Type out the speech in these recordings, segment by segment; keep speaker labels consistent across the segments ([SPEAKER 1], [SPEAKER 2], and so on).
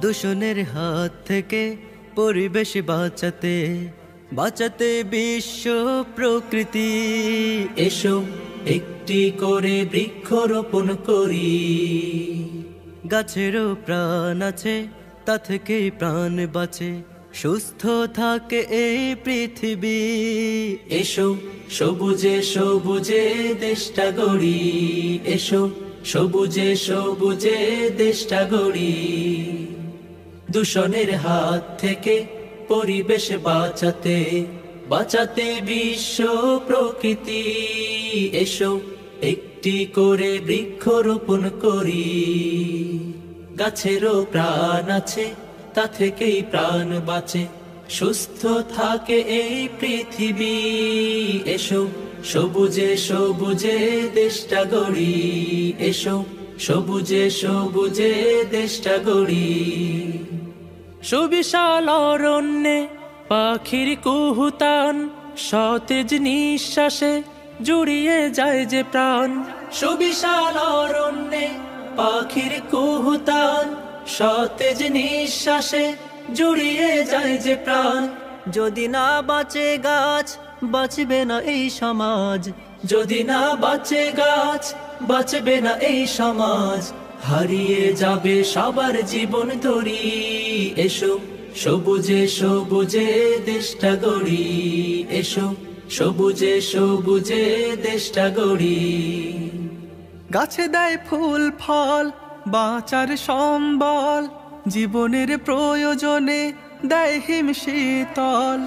[SPEAKER 1] দূষণের হাত থেকে পরিবেশ বাঁচাতে বাঁচাতে বিশ্ব প্রকৃতি।
[SPEAKER 2] এসো একটি করে বৃক্ষরোপণ করি।
[SPEAKER 1] গাছেরও প্রাণ আছে, তা থেকেই প্রাণ বাঁচে, সুস্থ থাকে এই পৃথিবী।
[SPEAKER 2] এসো সবুজে সবুজে দেশটা গড়ি। এসো সবুজে সবুজে দেশটা গড়ি। দূষণের হাত থেকে পরিবেশ বাঁচাতে বাঁচাতে বিশ্ব প্রকৃতি। এসো একটি করে বৃক্ষরোপণ করি। গাছেরও প্রাণ আছে, তা থেকেই প্রাণ বাঁচে, সুস্থ থাকে এই পৃথিবী। এসো সবুজে সবুজে দেশটা গড়ি। এসো সবুজে সবুজে দেশটা গড়ি। সুবিশাল অরণ্যে পাখির কুহুতান, সতেজ নিঃশ্বাসে জুড়িয়ে যায় যে প্রাণ। সুবিশাল অরণ্যে পাখির কুহুতান, সতেজ নিঃশ্বাসে জুড়িয়ে যায় যে প্রাণ।
[SPEAKER 1] যদি না বাঁচে গাছ, বাঁচবে না এই সমাজ।
[SPEAKER 2] যদি না বাঁচে গাছ, বাঁচবে না এই সমাজ। হারিয়ে যাবে সবার জীবন তরি। এসো সবুজে সবুজে দেশটা গড়ি। এসো সবুজে সবুজে দেশটা গড়ি।
[SPEAKER 3] গাছে দেয় ফুল ফল, বাঁচার সম্বল, জীবনের প্রয়োজনে দেয় হিম শীতল।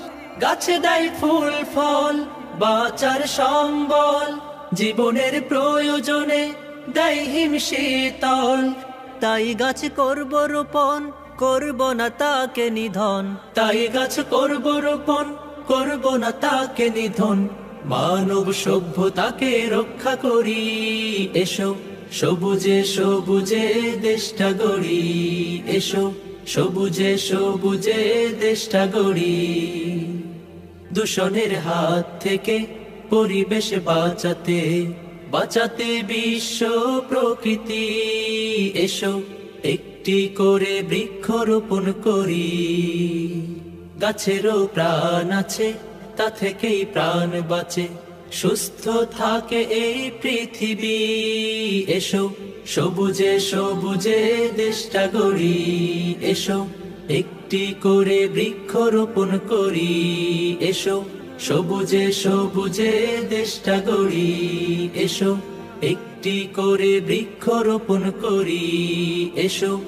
[SPEAKER 2] গাছে দেয় ফুল ফল, বাঁচার সম্বল, জীবনের প্রয়োজনে দেয় হিম শীতল।
[SPEAKER 1] তাই গাছ করব রোপণ, করব না তাকে নিধন।
[SPEAKER 2] তাই গাছ করব রোপণ, করব না তাকে নিধন। মানব সভ্যতাকে রক্ষা করি। এসো সবুজে সবুজে দেশটা গড়ি। এসো সবুজে সবুজে দেশটা গড়ি। দূষণের হাত থেকে পরিবেশ বাঁচাতে বাঁচাতে বিশ্ব প্রকৃতি। এসো একটি করে বৃক্ষরোপণ করি। গাছেরও প্রাণ আছে, তা থেকেই প্রাণ বাঁচে, সুস্থ থাকে এই পৃথিবী। এসো সবুজে সবুজে দেশটা গড়ি। এসো একটি করে বৃক্ষরোপণ করি। এসো সবুজে সবুজে দেশটা গড়ি। এসো একটি করে বৃক্ষরোপণ করি। এসো